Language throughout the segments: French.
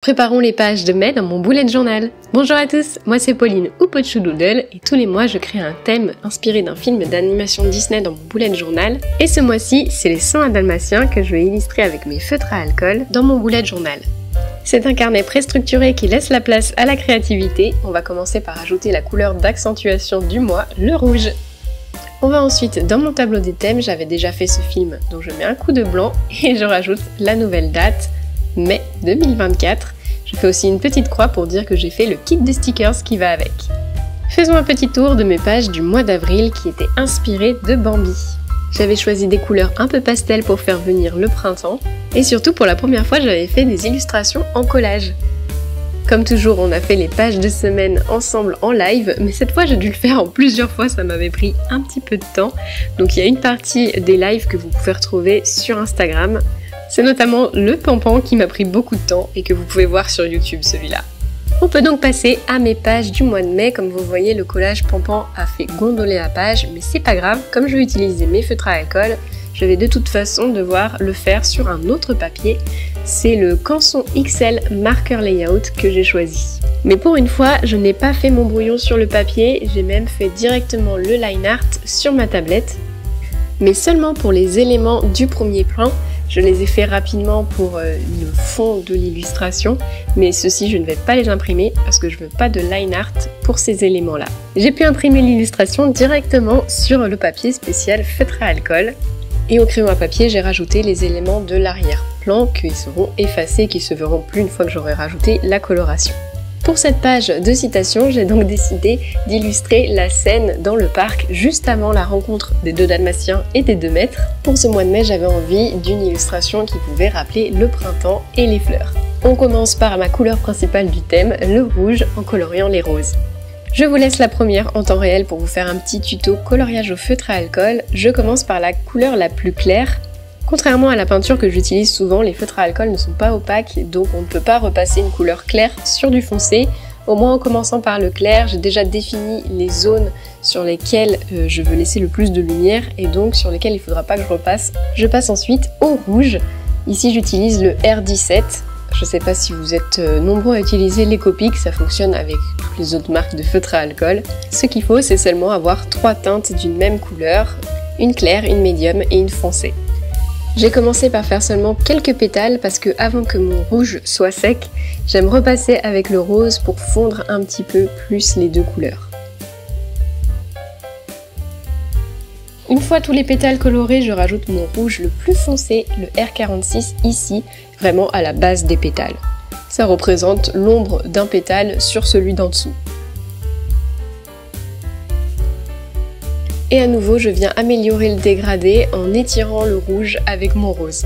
Préparons les pages de mai dans mon bullet journal. Bonjour à tous, moi c'est Pauline ou Pochoudoodle et tous les mois je crée un thème inspiré d'un film d'animation Disney dans mon bullet journal. Et ce mois-ci, c'est les 101 dalmatiens que je vais illustrer avec mes feutres à alcool dans mon bullet journal. C'est un carnet préstructuré qui laisse la place à la créativité. On va commencer par ajouter la couleur d'accentuation du mois, le rouge. On va ensuite, dans mon tableau des thèmes, j'avais déjà fait ce film, donc je mets un coup de blanc et je rajoute la nouvelle date, mai 2024. Je fais aussi une petite croix pour dire que j'ai fait le kit de stickers qui va avec. Faisons un petit tour de mes pages du mois d'avril qui étaient inspirées de Bambi. J'avais choisi des couleurs un peu pastel pour faire venir le printemps, et surtout pour la première fois j'avais fait des illustrations en collage. Comme toujours, on a fait les pages de semaine ensemble en live, mais cette fois j'ai dû le faire en plusieurs fois, ça m'avait pris un petit peu de temps. Donc il y a une partie des lives que vous pouvez retrouver sur Instagram. C'est notamment le pampan qui m'a pris beaucoup de temps et que vous pouvez voir sur YouTube celui-là. On peut donc passer à mes pages du mois de mai. Comme vous voyez, le collage pampan a fait gondoler la page, mais c'est pas grave, comme je vais utiliser mes feutres à alcool, je vais de toute façon devoir le faire sur un autre papier. C'est le Canson XL Marker Layout que j'ai choisi. Mais pour une fois, je n'ai pas fait mon brouillon sur le papier, j'ai même fait directement le line art sur ma tablette. Mais seulement pour les éléments du premier plan. Je les ai fait rapidement pour le fond de l'illustration, mais ceux-ci je ne vais pas les imprimer parce que je veux pas de line art pour ces éléments-là. J'ai pu imprimer l'illustration directement sur le papier spécial feutre à alcool. Et au crayon à papier, j'ai rajouté les éléments de l'arrière-plan qui seront effacés et qui se verront plus une fois que j'aurai rajouté la coloration. Pour cette page de citation, j'ai donc décidé d'illustrer la scène dans le parc juste avant la rencontre des deux dalmatiens et des 2 maîtres. Pour ce mois de mai, j'avais envie d'une illustration qui pouvait rappeler le printemps et les fleurs. On commence par ma couleur principale du thème, le rouge, en coloriant les roses. Je vous laisse la première en temps réel pour vous faire un petit tuto coloriage au feutre à alcool. Je commence par la couleur la plus claire. Contrairement à la peinture que j'utilise souvent, les feutres à alcool ne sont pas opaques, donc on ne peut pas repasser une couleur claire sur du foncé. Au moins en commençant par le clair, j'ai déjà défini les zones sur lesquelles je veux laisser le plus de lumière et donc sur lesquelles il ne faudra pas que je repasse. Je passe ensuite au rouge. Ici j'utilise le R17. Je ne sais pas si vous êtes nombreux à utiliser les Copic, ça fonctionne avec toutes les autres marques de feutres à alcool. Ce qu'il faut, c'est seulement avoir 3 teintes d'une même couleur, une claire, une médium et une foncée. J'ai commencé par faire seulement quelques pétales parce que avant que mon rouge soit sec, j'aime repasser avec le rose pour fondre un petit peu plus les deux couleurs. Une fois tous les pétales colorés, je rajoute mon rouge le plus foncé, le R46 ici, vraiment à la base des pétales. Ça représente l'ombre d'un pétale sur celui d'en dessous. Et à nouveau, je viens améliorer le dégradé en étirant le rouge avec mon rose.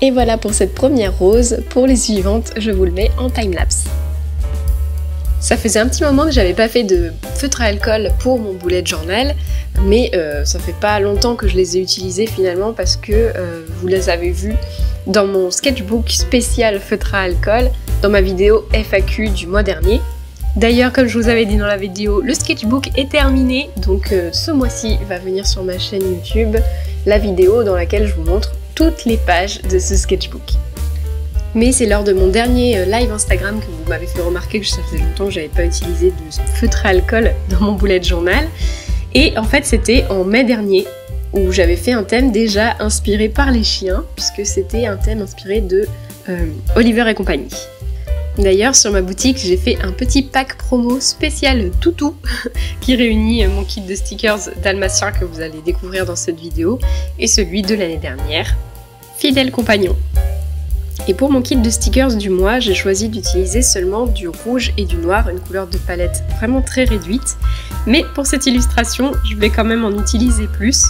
Et voilà pour cette première rose. Pour les suivantes, je vous le mets en timelapse. Ça faisait un petit moment que j'avais pas fait de feutre à alcool pour mon bullet journal, mais ça fait pas longtemps que je les ai utilisés finalement parce que vous les avez vus dans mon sketchbook spécial feutre à alcool, dans ma vidéo FAQ du mois dernier. D'ailleurs, comme je vous avais dit dans la vidéo, le sketchbook est terminé, donc ce mois-ci va venir sur ma chaîne YouTube la vidéo dans laquelle je vous montre toutes les pages de ce sketchbook. Mais c'est lors de mon dernier live Instagram que vous m'avez fait remarquer que ça faisait longtemps que j'avais pas utilisé de feutre à alcool dans mon bullet journal. Et en fait, c'était en mai dernier où j'avais fait un thème déjà inspiré par les chiens, puisque c'était un thème inspiré de Oliver et compagnie. D'ailleurs, sur ma boutique, j'ai fait un petit pack promo spécial toutou qui réunit mon kit de stickers dalmatien que vous allez découvrir dans cette vidéo et celui de l'année dernière, Fidèle Compagnon. Et pour mon kit de stickers du mois, j'ai choisi d'utiliser seulement du rouge et du noir, une couleur de palette vraiment très réduite. Mais pour cette illustration, je vais quand même en utiliser plus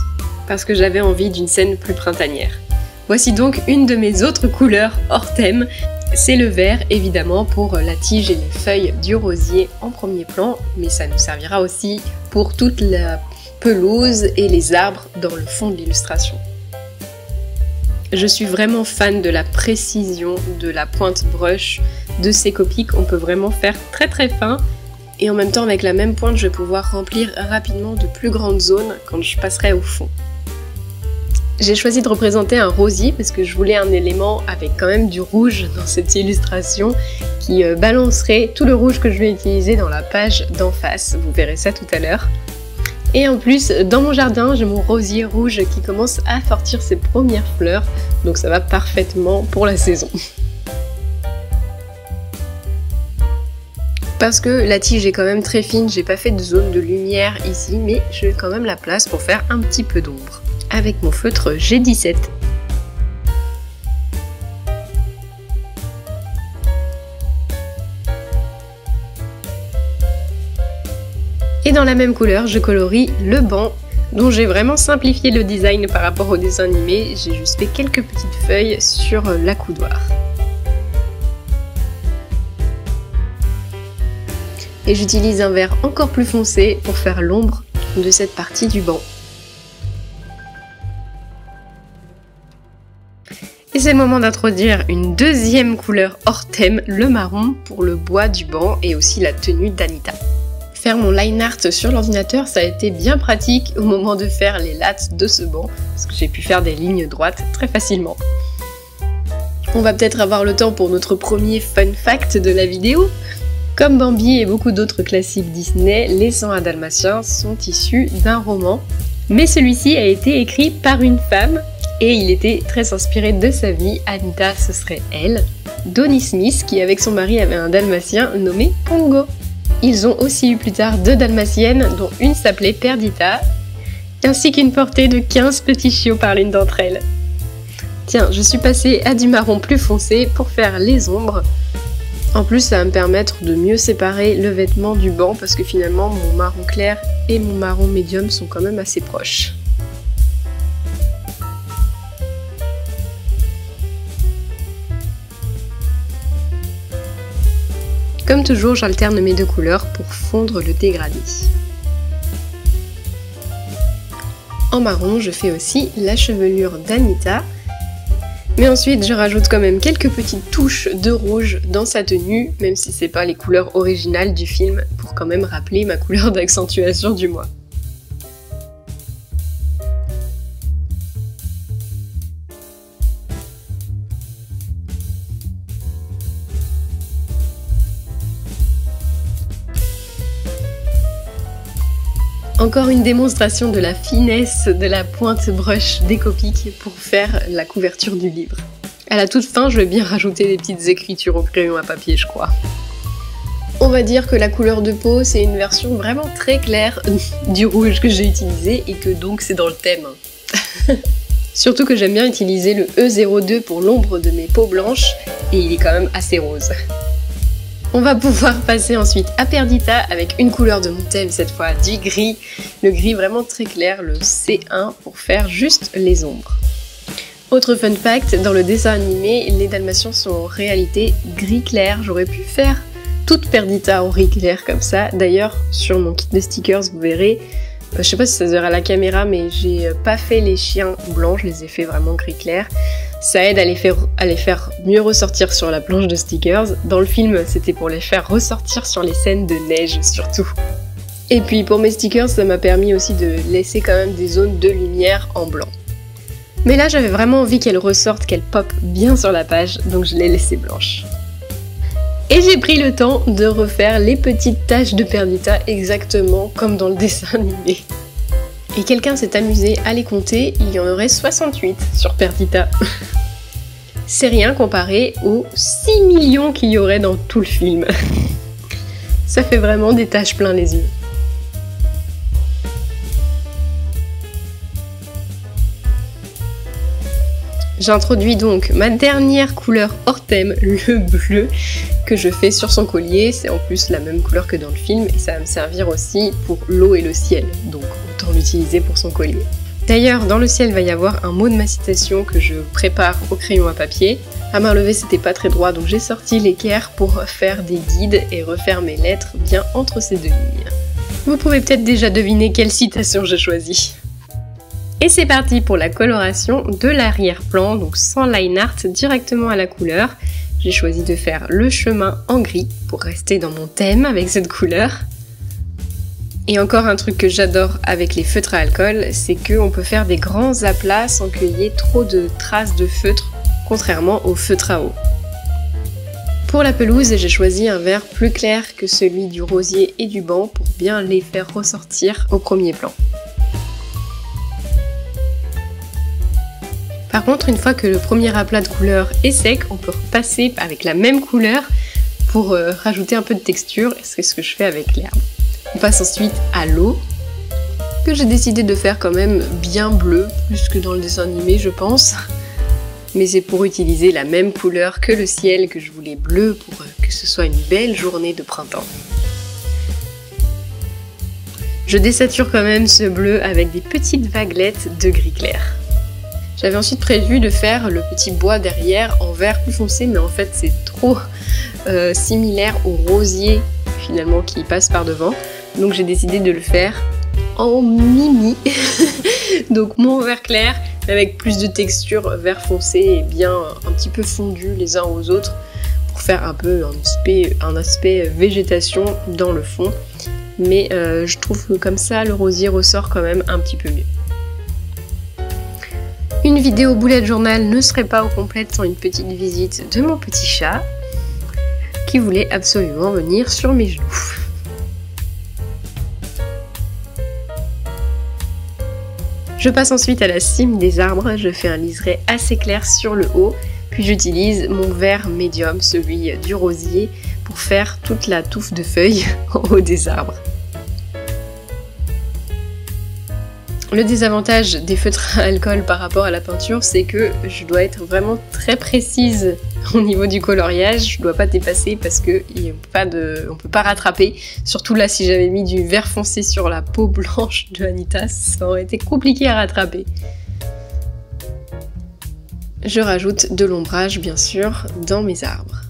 parce que j'avais envie d'une scène plus printanière. Voici donc une de mes autres couleurs hors thème. C'est le vert évidemment pour la tige et les feuilles du rosier en premier plan, mais ça nous servira aussi pour toute la pelouse et les arbres dans le fond de l'illustration. Je suis vraiment fan de la précision de la pointe brush de ces Copic, on peut vraiment faire très très fin et en même temps avec la même pointe je vais pouvoir remplir rapidement de plus grandes zones quand je passerai au fond. J'ai choisi de représenter un rosier parce que je voulais un élément avec quand même du rouge dans cette illustration qui balancerait tout le rouge que je vais utiliser dans la page d'en face. Vous verrez ça tout à l'heure. Et en plus, dans mon jardin, j'ai mon rosier rouge qui commence à sortir ses premières fleurs. Donc ça va parfaitement pour la saison. Parce que la tige est quand même très fine, j'ai pas fait de zone de lumière ici, mais j'ai quand même la place pour faire un petit peu d'ombre. Avec mon feutre G17. Et dans la même couleur, je colorie le banc, dont j'ai vraiment simplifié le design par rapport au dessin animé. J'ai juste fait quelques petites feuilles sur l'accoudoir. Et j'utilise un vert encore plus foncé pour faire l'ombre de cette partie du banc. Et c'est le moment d'introduire une deuxième couleur hors thème, le marron, pour le bois du banc et aussi la tenue d'Anita. Faire mon line art sur l'ordinateur, ça a été bien pratique au moment de faire les lattes de ce banc, parce que j'ai pu faire des lignes droites très facilement. On va peut-être avoir le temps pour notre premier fun fact de la vidéo. Comme Bambi et beaucoup d'autres classiques Disney, les 101 Dalmatiens sont issus d'un roman. Mais celui-ci a été écrit par une femme, et il était très inspiré de sa vie. Anita, ce serait elle. Donnie Smith, qui avec son mari avait un dalmatien nommé Pongo. Ils ont aussi eu plus tard 2 dalmatiennes, dont une s'appelait Perdita, ainsi qu'une portée de 15 petits chiots par l'une d'entre elles. Tiens, je suis passée à du marron plus foncé pour faire les ombres. En plus, ça va me permettre de mieux séparer le vêtement du banc, parce que finalement, mon marron clair et mon marron médium sont quand même assez proches. Comme toujours, j'alterne mes 2 couleurs pour fondre le dégradé. En marron, je fais aussi la chevelure d'Anita. Mais ensuite, je rajoute quand même quelques petites touches de rouge dans sa tenue, même si c'est pas les couleurs originales du film, pour quand même rappeler ma couleur d'accentuation du mois. Encore une démonstration de la finesse de la pointe brush des Copic pour faire la couverture du livre. À la toute fin, je vais bien rajouter des petites écritures au crayon à papier, je crois. On va dire que la couleur de peau, c'est une version vraiment très claire du rouge que j'ai utilisé et que donc c'est dans le thème. Surtout que j'aime bien utiliser le E02 pour l'ombre de mes peaux blanches et il est quand même assez rose. On va pouvoir passer ensuite à Perdita avec une couleur de mon thème, cette fois du gris. Le gris vraiment très clair, le C1, pour faire juste les ombres. Autre fun fact, dans le dessin animé, les Dalmatiens sont en réalité gris clair. J'aurais pu faire toute Perdita en gris clair comme ça. D'ailleurs, sur mon kit de stickers, vous verrez, je sais pas si ça se verra à la caméra, mais j'ai pas fait les chiens blancs, je les ai fait vraiment gris clair. Ça aide à les faire mieux ressortir sur la planche de stickers. Dans le film, c'était pour les faire ressortir sur les scènes de neige surtout. Et puis pour mes stickers, ça m'a permis aussi de laisser quand même des zones de lumière en blanc. Mais là, j'avais vraiment envie qu'elles ressortent, qu'elles pop bien sur la page, donc je l'ai laissée blanche. Et j'ai pris le temps de refaire les petites taches de Perdita exactement comme dans le dessin animé. Et quelqu'un s'est amusé à les compter, il y en aurait 68 sur Perdita. C'est rien comparé aux 6 millions qu'il y aurait dans tout le film. Ça fait vraiment des taches plein les yeux. J'introduis donc ma dernière couleur hors thème, le bleu, que je fais sur son collier. C'est en plus la même couleur que dans le film et ça va me servir aussi pour l'eau et le ciel, donc autant l'utiliser pour son collier. D'ailleurs, dans le ciel, il va y avoir un mot de ma citation que je prépare au crayon à papier. À main levée, c'était pas très droit, donc j'ai sorti l'équerre pour faire des guides et refaire mes lettres bien entre ces 2 lignes. Vous pouvez peut-être déjà deviner quelle citation j'ai choisie. Et c'est parti pour la coloration de l'arrière-plan, donc sans line art, directement à la couleur. J'ai choisi de faire le chemin en gris pour rester dans mon thème avec cette couleur. Et encore un truc que j'adore avec les feutres à alcool, c'est qu'on peut faire des grands aplats sans qu'il y ait trop de traces de feutre, contrairement aux feutres à eau. Pour la pelouse, j'ai choisi un vert plus clair que celui du rosier et du banc pour bien les faire ressortir au premier plan. Par contre, une fois que le premier aplat de couleur est sec, on peut repasser avec la même couleur pour rajouter un peu de texture, et c'est ce que je fais avec l'herbe. On passe ensuite à l'eau, que j'ai décidé de faire quand même bien bleu, plus que dans le dessin animé je pense. Mais c'est pour utiliser la même couleur que le ciel, que je voulais bleu pour que ce soit une belle journée de printemps. Je désature quand même ce bleu avec des petites vaguelettes de gris clair. J'avais ensuite prévu de faire le petit bois derrière en vert plus foncé, mais en fait c'est trop similaire au rosier finalement qui passe par devant. Donc j'ai décidé de le faire en mimi. Donc mon vert clair avec plus de texture vert foncé et bien un petit peu fondu les uns aux autres pour faire un peu un aspect végétation dans le fond. Mais je trouve que comme ça le rosier ressort quand même un petit peu mieux. Une vidéo bullet journal ne serait pas au complète sans une petite visite de mon petit chat qui voulait absolument venir sur mes genoux. Je passe ensuite à la cime des arbres, je fais un liseré assez clair sur le haut, puis j'utilise mon vert médium, celui du rosier, pour faire toute la touffe de feuilles en haut des arbres. Le désavantage des feutres à alcool par rapport à la peinture, c'est que je dois être vraiment très précise au niveau du coloriage. Je ne dois pas dépasser parce qu'on ne peut pas rattraper. Surtout là, si j'avais mis du vert foncé sur la peau blanche de Anita, ça aurait été compliqué à rattraper. Je rajoute de l'ombrage, bien sûr, dans mes arbres.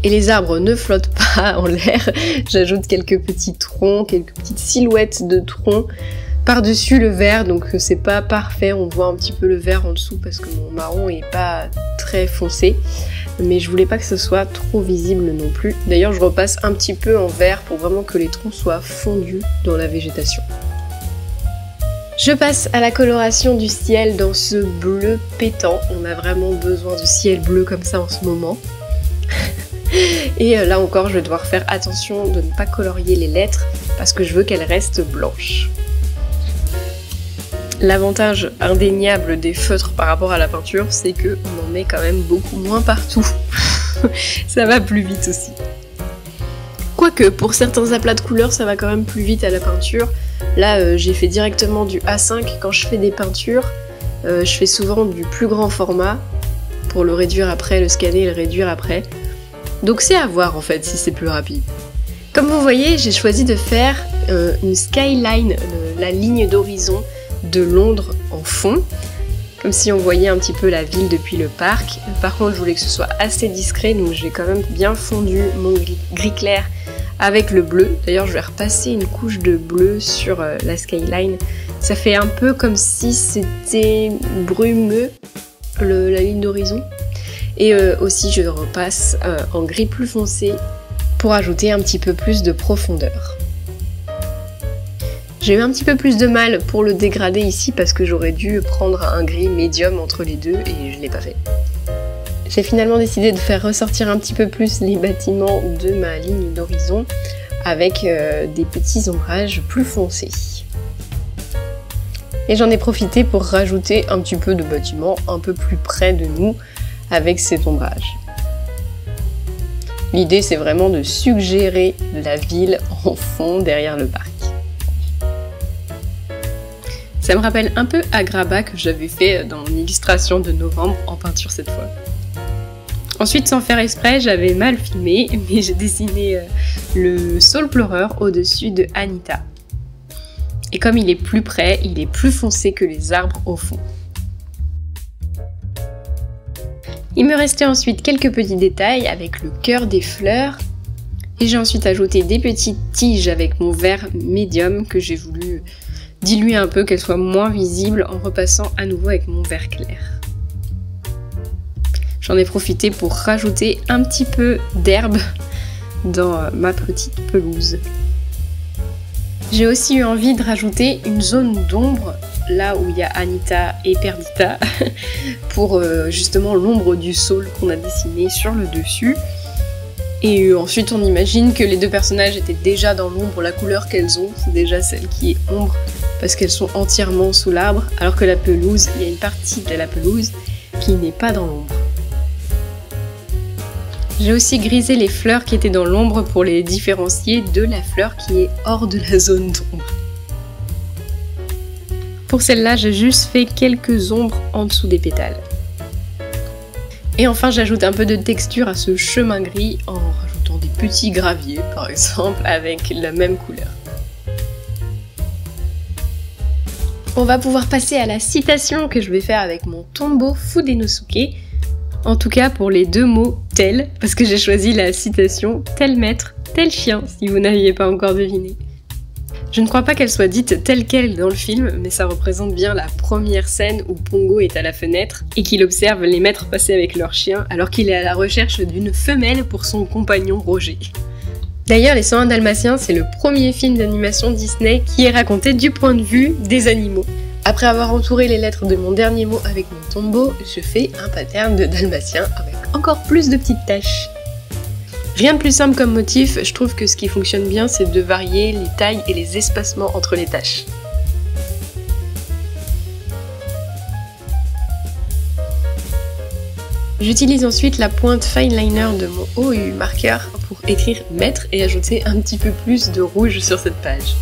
Et les arbres ne flottent pas en l'air. J'ajoute quelques petits troncs, quelques petites silhouettes de troncs par-dessus le vert, donc c'est pas parfait, on voit un petit peu le vert en dessous parce que mon marron est pas très foncé, mais je voulais pas que ce soit trop visible non plus. D'ailleurs je repasse un petit peu en vert pour vraiment que les troncs soient fondus dans la végétation. Je passe à la coloration du ciel dans ce bleu pétant, on a vraiment besoin de ciel bleu comme ça en ce moment. Et là encore je vais devoir faire attention de ne pas colorier les lettres parce que je veux qu'elles restent blanches. L'avantage indéniable des feutres par rapport à la peinture, c'est qu'on en met quand même beaucoup moins partout. Ça va plus vite aussi. Quoique, pour certains aplats de couleurs, ça va quand même plus vite à la peinture. Là, j'ai fait directement du A5. Quand je fais des peintures, je fais souvent du plus grand format pour le réduire après, le scanner et le réduire après. Donc c'est à voir en fait si c'est plus rapide. Comme vous voyez, j'ai choisi de faire une skyline, la ligne d'horizon de Londres en fond, comme si on voyait un petit peu la ville depuis le parc. Par contre, je voulais que ce soit assez discret, donc j'ai quand même bien fondu mon gris clair avec le bleu. D'ailleurs, je vais repasser une couche de bleu sur la skyline. Ça fait un peu comme si c'était brumeux, la ligne d'horizon. Et aussi, je repasse en gris plus foncé pour ajouter un petit peu plus de profondeur. J'ai eu un petit peu plus de mal pour le dégrader ici parce que j'aurais dû prendre un gris médium entre les deux et je ne l'ai pas fait. J'ai finalement décidé de faire ressortir un petit peu plus les bâtiments de ma ligne d'horizon avec des petits ombrages plus foncés. Et j'en ai profité pour rajouter un petit peu de bâtiments un peu plus près de nous avec cet ombrage. L'idée c'est vraiment de suggérer la ville en fond derrière le parc. Ça me rappelle un peu Agrabah que j'avais fait dans mon illustration de novembre en peinture cette fois. Ensuite, sans faire exprès, j'avais mal filmé, mais j'ai dessiné le saule pleureur au-dessus de Anita. Et comme il est plus près, il est plus foncé que les arbres au fond. Il me restait ensuite quelques petits détails avec le cœur des fleurs. Et j'ai ensuite ajouté des petites tiges avec mon vert médium que j'ai voulu diluer un peu, qu'elle soit moins visible en repassant à nouveau avec mon vert clair. J'en ai profité pour rajouter un petit peu d'herbe dans ma petite pelouse. J'ai aussi eu envie de rajouter une zone d'ombre, là où il y a Anita et Perdita, pour justement l'ombre du saule qu'on a dessiné sur le dessus. Et ensuite on imagine que les deux personnages étaient déjà dans l'ombre, la couleur qu'elles ont, c'est déjà celle qui est ombre, parce qu'elles sont entièrement sous l'arbre, alors que la pelouse, il y a une partie de la pelouse qui n'est pas dans l'ombre. J'ai aussi grisé les fleurs qui étaient dans l'ombre pour les différencier de la fleur qui est hors de la zone d'ombre. Pour celle-là, j'ai juste fait quelques ombres en dessous des pétales. Et enfin, j'ajoute un peu de texture à ce chemin gris en rajoutant des petits graviers, par exemple, avec la même couleur. On va pouvoir passer à la citation que je vais faire avec mon Tombo Fudenosuke. En tout cas pour les deux mots « tel », parce que j'ai choisi la citation « tel maître, tel chien », si vous n'aviez pas encore deviné. Je ne crois pas qu'elle soit dite telle quelle dans le film, mais ça représente bien la première scène où Pongo est à la fenêtre et qu'il observe les maîtres passer avec leur chien alors qu'il est à la recherche d'une femelle pour son compagnon Roger. D'ailleurs, Les 101 Dalmatiens, c'est le premier film d'animation Disney qui est raconté du point de vue des animaux. Après avoir entouré les lettres de mon dernier mot avec mon tombeau, je fais un pattern de dalmatien avec encore plus de petites taches. Rien de plus simple comme motif, je trouve que ce qui fonctionne bien c'est de varier les tailles et les espacements entre les taches. J'utilise ensuite la pointe fine liner de mon OU marqueur pour écrire maître et ajouter un petit peu plus de rouge sur cette page.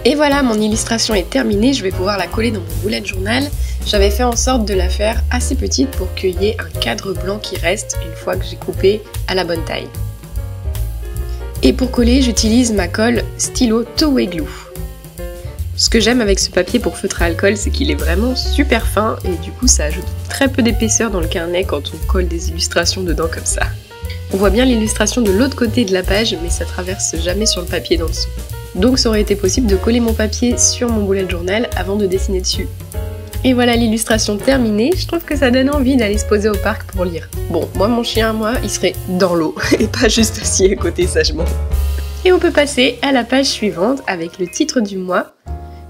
Et voilà, mon illustration est terminée, je vais pouvoir la coller dans mon bullet journal. J'avais fait en sorte de la faire assez petite pour qu'il y ait un cadre blanc qui reste une fois que j'ai coupé à la bonne taille. Et pour coller, j'utilise ma colle stylo Towe Glue. Ce que j'aime avec ce papier pour feutre à alcool, c'est qu'il est vraiment super fin et du coup ça ajoute très peu d'épaisseur dans le carnet quand on colle des illustrations dedans comme ça. On voit bien l'illustration de l'autre côté de la page, mais ça traverse jamais sur le papier d'en dessous. Donc ça aurait été possible de coller mon papier sur mon bullet journal avant de dessiner dessus. Et voilà l'illustration terminée, je trouve que ça donne envie d'aller se poser au parc pour lire. Bon, moi mon chien, il serait dans l'eau et pas juste assis à côté sagement. Et on peut passer à la page suivante avec le titre du mois,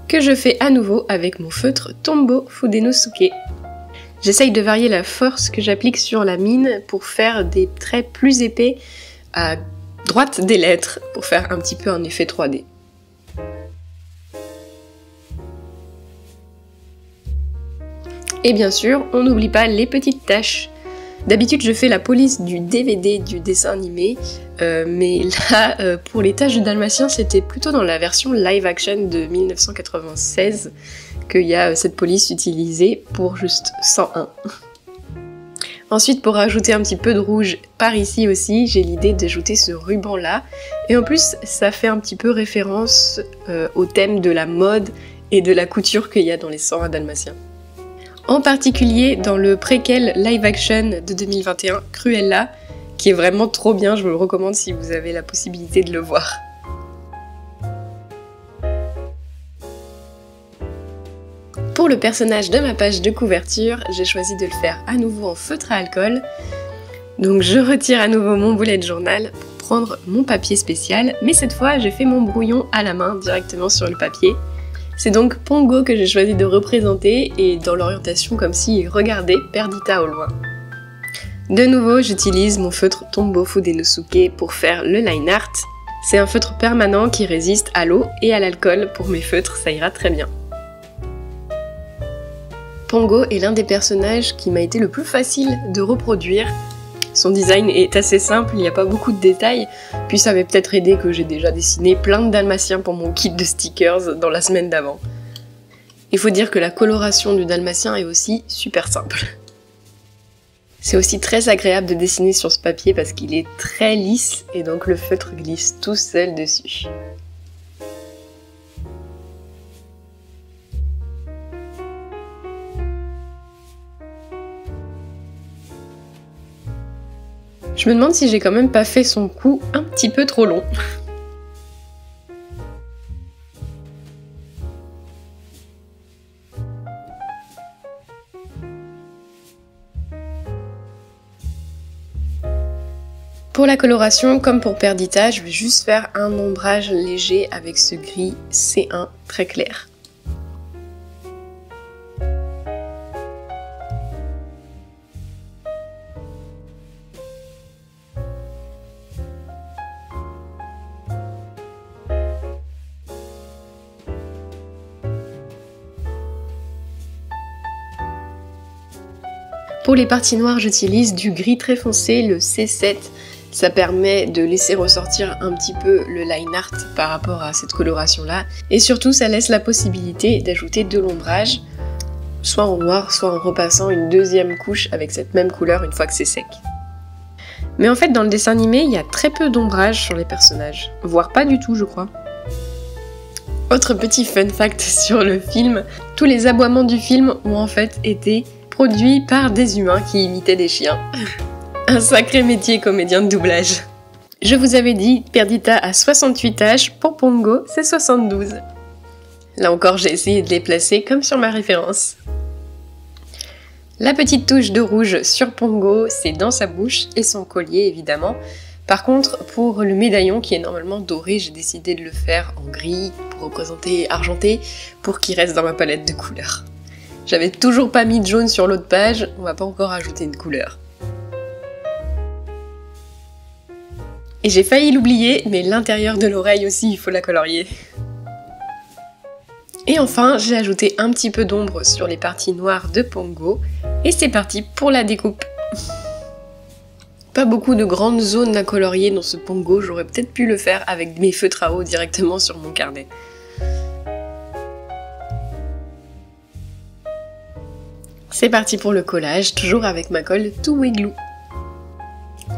que je fais à nouveau avec mon feutre Tombo Fudenosuke. J'essaye de varier la force que j'applique sur la mine pour faire des traits plus épais à droite des lettres, pour faire un petit peu un effet 3D. Et bien sûr, on n'oublie pas les petites taches. D'habitude, je fais la police du DVD du dessin animé, mais là, pour les taches du Dalmatien, c'était plutôt dans la version live action de 1996 qu'il y a cette police utilisée pour juste 101. Ensuite, pour rajouter un petit peu de rouge par ici aussi, j'ai l'idée d'ajouter ce ruban là. Et en plus, ça fait un petit peu référence au thème de la mode et de la couture qu'il y a dans les 101 Dalmatiens. En particulier dans le préquel live action de 2021, Cruella, qui est vraiment trop bien, je vous le recommande si vous avez la possibilité de le voir. Pour le personnage de ma page de couverture, j'ai choisi de le faire à nouveau en feutre à alcool. Donc je retire à nouveau mon bullet journal pour prendre mon papier spécial, mais cette fois j'ai fait mon brouillon à la main directement sur le papier. C'est donc Pongo que j'ai choisi de représenter et dans l'orientation comme s'il regardait Perdita au loin. De nouveau, j'utilise mon feutre Tombo Fudenosuke pour faire le line art. C'est un feutre permanent qui résiste à l'eau et à l'alcool. Pour mes feutres, ça ira très bien. Pongo est l'un des personnages qui m'a été le plus facile de reproduire. Son design est assez simple, il n'y a pas beaucoup de détails, puis ça m'est peut-être aidé que j'ai déjà dessiné plein de dalmatiens pour mon kit de stickers dans la semaine d'avant. Il faut dire que la coloration du dalmatien est aussi super simple. C'est aussi très agréable de dessiner sur ce papier parce qu'il est très lisse et donc le feutre glisse tout seul dessus. Je me demande si j'ai quand même pas fait son cou un petit peu trop long. Pour la coloration, comme pour Perdita, je vais juste faire un ombrage léger avec ce gris C1 très clair. Pour les parties noires, j'utilise du gris très foncé, le C7. Ça permet de laisser ressortir un petit peu le line art par rapport à cette coloration-là. Et surtout, ça laisse la possibilité d'ajouter de l'ombrage, soit en noir, soit en repassant une deuxième couche avec cette même couleur une fois que c'est sec. Mais en fait, dans le dessin animé, il y a très peu d'ombrage sur les personnages, voire pas du tout, je crois. Autre petit fun fact sur le film, tous les aboiements du film ont en fait été produit par des humains qui imitaient des chiens. Un sacré métier comédien de doublage. Je vous avais dit, Perdita a 68 âges, pour Pongo c'est 72. Là encore j'ai essayé de les placer comme sur ma référence. La petite touche de rouge sur Pongo, c'est dans sa bouche et son collier évidemment. Par contre, pour le médaillon qui est normalement doré, j'ai décidé de le faire en gris pour représenter argenté, pour qu'il reste dans ma palette de couleurs. J'avais toujours pas mis de jaune sur l'autre page, on va pas encore ajouter une couleur. Et j'ai failli l'oublier, mais l'intérieur de l'oreille aussi, il faut la colorier. Et enfin, j'ai ajouté un petit peu d'ombre sur les parties noires de Pongo, et c'est parti pour la découpe. Pas beaucoup de grandes zones à colorier dans ce Pongo, j'aurais peut-être pu le faire avec mes feutres à eau directement sur mon carnet. C'est parti pour le collage, toujours avec ma colle Two-Way Glue.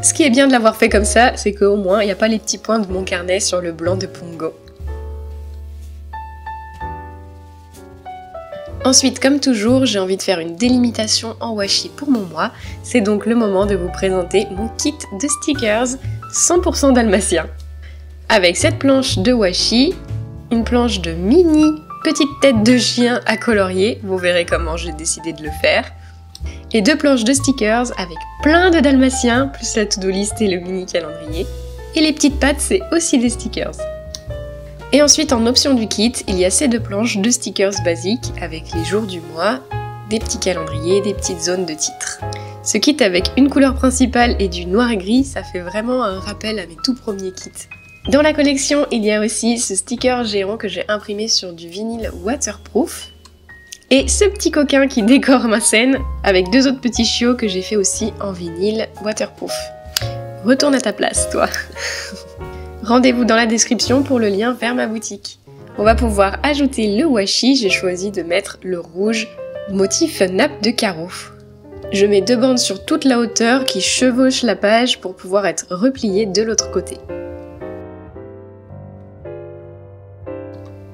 Ce qui est bien de l'avoir fait comme ça, c'est qu'au moins il n'y a pas les petits points de mon carnet sur le blanc de Pongo. Ensuite, comme toujours, j'ai envie de faire une délimitation en washi pour mon mois. C'est donc le moment de vous présenter mon kit de stickers 100% dalmatien. Avec cette planche de washi, une planche de mini petite tête de chien à colorier, vous verrez comment j'ai décidé de le faire. Et 2 planches de stickers avec plein de dalmatiens, plus la to-do list et le mini calendrier. Et les petites pattes, c'est aussi des stickers. Et ensuite, en option du kit, il y a ces 2 planches de stickers basiques avec les jours du mois, des petits calendriers, des petites zones de titres. Ce kit avec une couleur principale et du noir et gris, ça fait vraiment un rappel à mes tout premiers kits. Dans la collection, il y a aussi ce sticker géant que j'ai imprimé sur du vinyle waterproof. Et ce petit coquin qui décore ma scène avec 2 autres petits chiots que j'ai fait aussi en vinyle waterproof. Retourne à ta place, toi. Rendez-vous dans la description pour le lien vers ma boutique. On va pouvoir ajouter le washi, j'ai choisi de mettre le rouge motif nappe de carreaux. Je mets 2 bandes sur toute la hauteur qui chevauchent la page pour pouvoir être repliées de l'autre côté.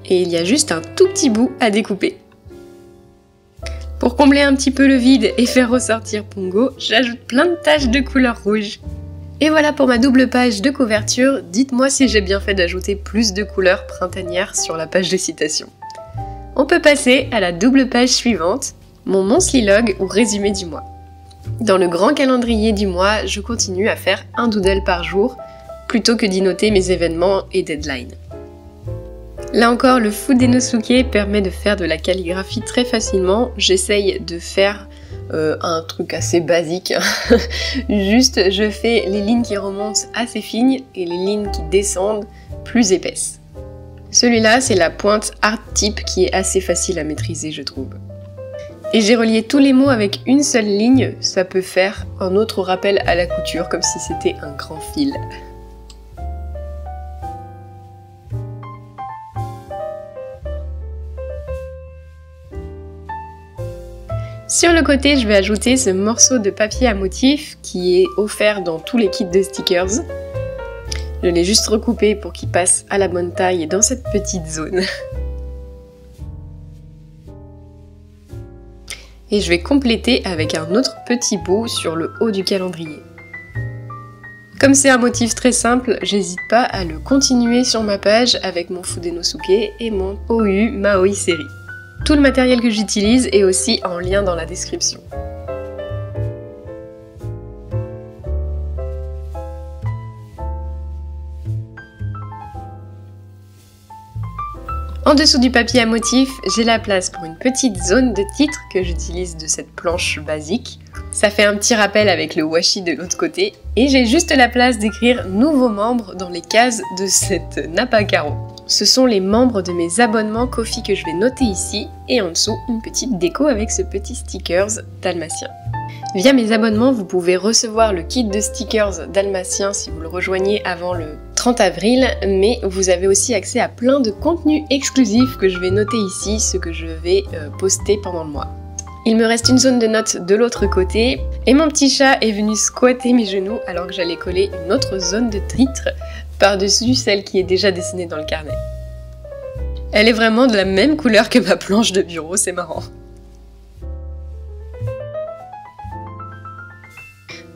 Et il y a juste un tout petit bout à découper. Pour combler un petit peu le vide et faire ressortir Pongo, j'ajoute plein de taches de couleur rouge. Et voilà pour ma double page de couverture, dites-moi si j'ai bien fait d'ajouter plus de couleurs printanières sur la page de citation. On peut passer à la double page suivante, mon monthly log ou résumé du mois. Dans le grand calendrier du mois, je continue à faire un doodle par jour, plutôt que d'y noter mes événements et deadlines. Là encore, le Fudenosuke permet de faire de la calligraphie très facilement. J'essaye de faire un truc assez basique. Juste, je fais les lignes qui remontent assez fines et les lignes qui descendent plus épaisses. Celui-là, c'est la pointe Art Tip qui est assez facile à maîtriser, je trouve. Et j'ai relié tous les mots avec une seule ligne. Ça peut faire un autre rappel à la couture, comme si c'était un grand fil. Sur le côté, je vais ajouter ce morceau de papier à motif qui est offert dans tous les kits de stickers. Je l'ai juste recoupé pour qu'il passe à la bonne taille dans cette petite zone. Et je vais compléter avec un autre petit bout sur le haut du calendrier. Comme c'est un motif très simple, j'hésite pas à le continuer sur ma page avec mon Fudenosuke et mon OU Maoi série. Tout le matériel que j'utilise est aussi en lien dans la description. En dessous du papier à motif, j'ai la place pour une petite zone de titre que j'utilise de cette planche basique. Ça fait un petit rappel avec le washi de l'autre côté. Et j'ai juste la place d'écrire nouveaux membres dans les cases de cette nappe à carreaux. Ce sont les membres de mes abonnements Ko-fi que je vais noter ici. Et en dessous, une petite déco avec ce petit stickers dalmatien. Via mes abonnements, vous pouvez recevoir le kit de stickers dalmatien si vous le rejoignez avant le 30 avril, mais vous avez aussi accès à plein de contenus exclusifs que je vais noter ici, ce que je vais poster pendant le mois. Il me reste une zone de notes de l'autre côté, et mon petit chat est venu squatter mes genoux alors que j'allais coller une autre zone de titre par-dessus celle qui est déjà dessinée dans le carnet. Elle est vraiment de la même couleur que ma planche de bureau, c'est marrant.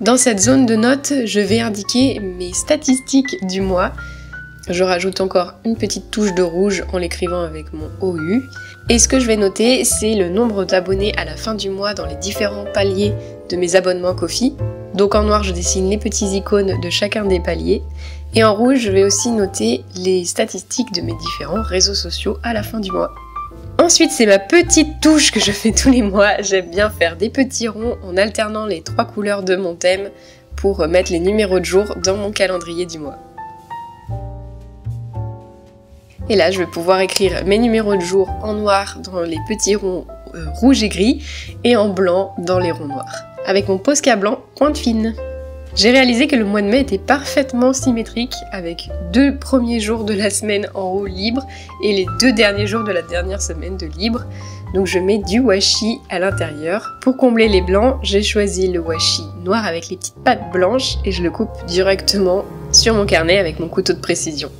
Dans cette zone de notes, je vais indiquer mes statistiques du mois. Je rajoute encore une petite touche de rouge en l'écrivant avec mon OU. Et ce que je vais noter, c'est le nombre d'abonnés à la fin du mois dans les différents paliers de mes abonnements Ko-fi. Donc en noir, je dessine les petits icônes de chacun des paliers. Et en rouge, je vais aussi noter les statistiques de mes différents réseaux sociaux à la fin du mois. Ensuite, c'est ma petite touche que je fais tous les mois. J'aime bien faire des petits ronds en alternant les 3 couleurs de mon thème pour mettre les numéros de jour dans mon calendrier du mois. Et là, je vais pouvoir écrire mes numéros de jour en noir dans les petits ronds rouge et gris et en blanc dans les ronds noirs, avec mon Posca blanc pointe fine. J'ai réalisé que le mois de mai était parfaitement symétrique avec 2 premiers jours de la semaine en haut libre et les 2 derniers jours de la dernière semaine de libre. Donc je mets du washi à l'intérieur. Pour combler les blancs, j'ai choisi le washi noir avec les petites pattes blanches et je le coupe directement sur mon carnet avec mon couteau de précision.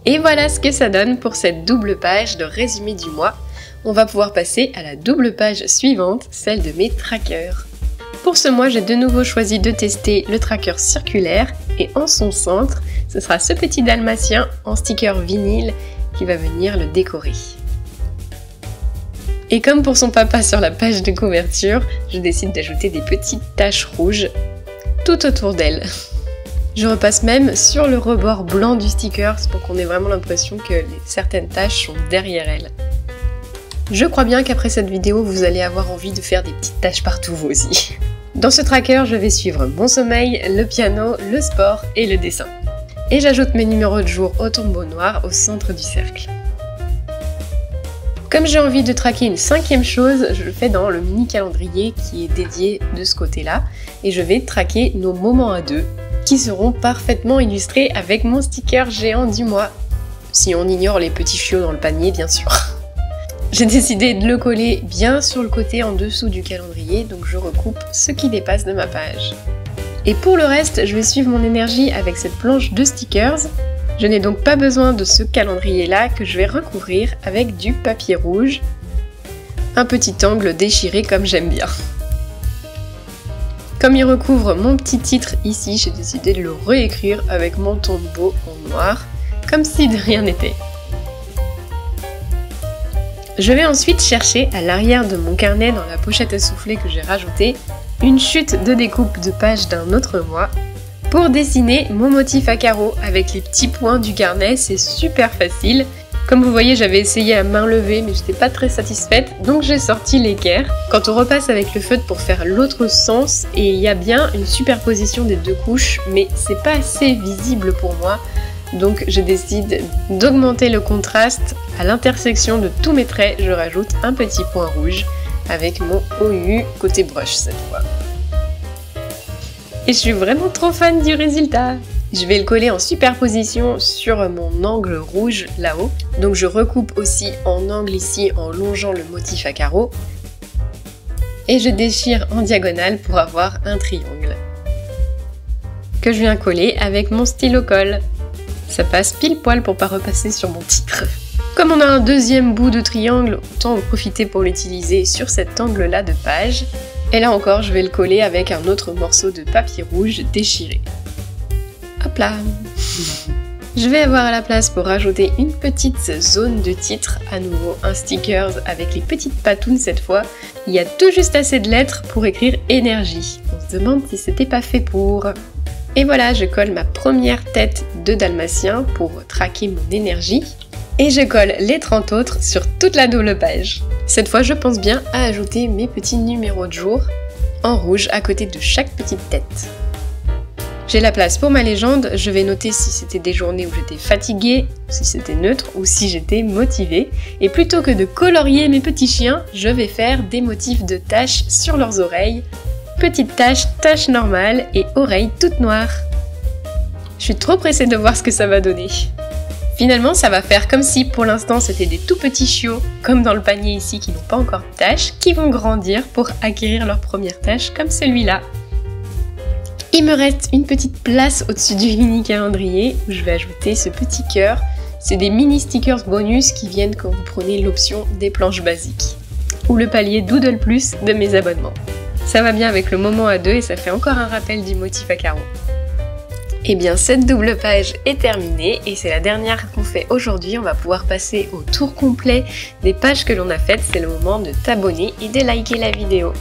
Et voilà ce que ça donne pour cette double page de résumé du mois. On va pouvoir passer à la double page suivante, celle de mes trackers. Pour ce mois, j'ai de nouveau choisi de tester le tracker circulaire et en son centre, ce sera ce petit dalmatien en sticker vinyle qui va venir le décorer. Et comme pour son papa sur la page de couverture, je décide d'ajouter des petites taches rouges tout autour d'elle. Je repasse même sur le rebord blanc du sticker pour qu'on ait vraiment l'impression que certaines taches sont derrière elle. Je crois bien qu'après cette vidéo, vous allez avoir envie de faire des petites taches partout vous aussi. Dans ce tracker, je vais suivre mon sommeil, le piano, le sport et le dessin. Et j'ajoute mes numéros de jour au tombeau noir au centre du cercle. Comme j'ai envie de traquer une 5e chose, je le fais dans le mini calendrier qui est dédié de ce côté-là. Et je vais traquer nos moments à deux, qui seront parfaitement illustrés avec mon sticker géant du mois. Si on ignore les petits chiots dans le panier, bien sûr. J'ai décidé de le coller bien sur le côté en dessous du calendrier, donc je recoupe ce qui dépasse de ma page. Et pour le reste, je vais suivre mon énergie avec cette planche de stickers. Je n'ai donc pas besoin de ce calendrier-là que je vais recouvrir avec du papier rouge. Un petit angle déchiré comme j'aime bien. Comme il recouvre mon petit titre ici, j'ai décidé de le réécrire avec mon tombeau en noir, comme si de rien n'était. Je vais ensuite chercher à l'arrière de mon carnet dans la pochette à souffler que j'ai rajoutée une chute de découpe de pages d'un autre mois pour dessiner mon motif à carreaux avec les petits points du carnet. C'est super facile. Comme vous voyez, j'avais essayé à main levée mais j'étais pas très satisfaite, donc j'ai sorti l'équerre. Quand on repasse avec le feutre pour faire l'autre sens, et il y a bien une superposition des deux couches, mais c'est pas assez visible pour moi. Donc je décide d'augmenter le contraste. À l'intersection de tous mes traits, je rajoute un petit point rouge avec mon OU côté brush cette fois. Et je suis vraiment trop fan du résultat! Je vais le coller en superposition sur mon angle rouge là-haut. Donc je recoupe aussi en angle ici en longeant le motif à carreaux. Et je déchire en diagonale pour avoir un triangle. Que je viens coller avec mon stylo colle. Ça passe pile poil pour pas repasser sur mon titre. Comme on a un deuxième bout de triangle, autant en profiter pour l'utiliser sur cet angle-là de page. Et là encore, je vais le coller avec un autre morceau de papier rouge déchiré. Hop là! Je vais avoir la place pour rajouter une petite zone de titre, à nouveau un sticker avec les petites patounes cette fois. Il y a tout juste assez de lettres pour écrire énergie. On se demande si c'était pas fait pour. Et voilà, je colle ma première tête de dalmatien pour traquer mon énergie. Et je colle les 30 autres sur toute la double page. Cette fois, je pense bien à ajouter mes petits numéros de jour en rouge à côté de chaque petite tête. J'ai la place pour ma légende, je vais noter si c'était des journées où j'étais fatiguée, si c'était neutre ou si j'étais motivée. Et plutôt que de colorier mes petits chiens, je vais faire des motifs de taches sur leurs oreilles. Petites taches, taches normales et oreilles toutes noires. Je suis trop pressée de voir ce que ça va donner. Finalement, ça va faire comme si pour l'instant c'était des tout petits chiots, comme dans le panier ici qui n'ont pas encore de taches, qui vont grandir pour acquérir leur première tache comme celui-là. Il me reste une petite place au-dessus du mini calendrier où je vais ajouter ce petit cœur. C'est des mini stickers bonus qui viennent quand vous prenez l'option des planches basiques ou le palier Doodle Plus de mes abonnements. Ça va bien avec le moment à deux et ça fait encore un rappel du motif à carreaux. Et bien cette double page est terminée et c'est la dernière qu'on fait aujourd'hui. On va pouvoir passer au tour complet des pages que l'on a faites. C'est le moment de t'abonner et de liker la vidéo.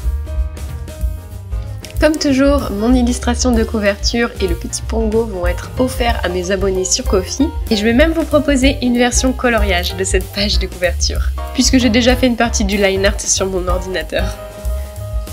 Comme toujours, mon illustration de couverture et le petit pongo vont être offerts à mes abonnés sur Ko-fi. Et je vais même vous proposer une version coloriage de cette page de couverture, puisque j'ai déjà fait une partie du line art sur mon ordinateur.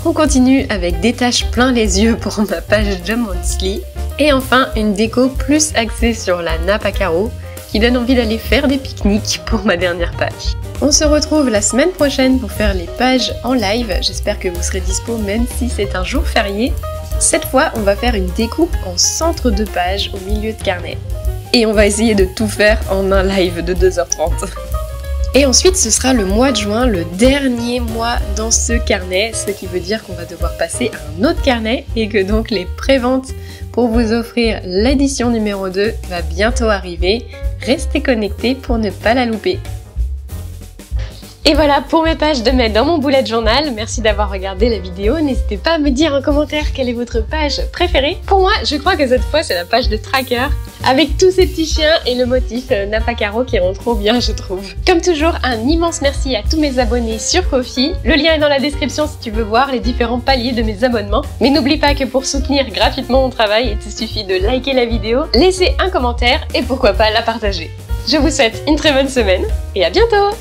On continue avec des taches plein les yeux pour ma page Jump Monthly. Et enfin, une déco plus axée sur la nappe à carreaux, qui donne envie d'aller faire des pique-niques pour ma dernière page. On se retrouve la semaine prochaine pour faire les pages en live, j'espère que vous serez dispo même si c'est un jour férié. Cette fois, on va faire une découpe en centre de page au milieu de carnet. Et on va essayer de tout faire en un live de 2h30. Et ensuite, ce sera le mois de juin, le dernier mois dans ce carnet, ce qui veut dire qu'on va devoir passer à un autre carnet et que donc les préventes pour vous offrir l'édition numéro 2 va bientôt arriver. Restez connectés pour ne pas la louper. Et voilà pour mes pages de mai dans mon bullet journal. Merci d'avoir regardé la vidéo. N'hésitez pas à me dire en commentaire quelle est votre page préférée. Pour moi, je crois que cette fois, c'est la page de tracker avec tous ces petits chiens et le motif nappe à carreaux qui rend trop bien, je trouve. Comme toujours, un immense merci à tous mes abonnés sur Ko-fi. Le lien est dans la description si tu veux voir les différents paliers de mes abonnements. Mais n'oublie pas que pour soutenir gratuitement mon travail, il te suffit de liker la vidéo, laisser un commentaire et pourquoi pas la partager. Je vous souhaite une très bonne semaine et à bientôt!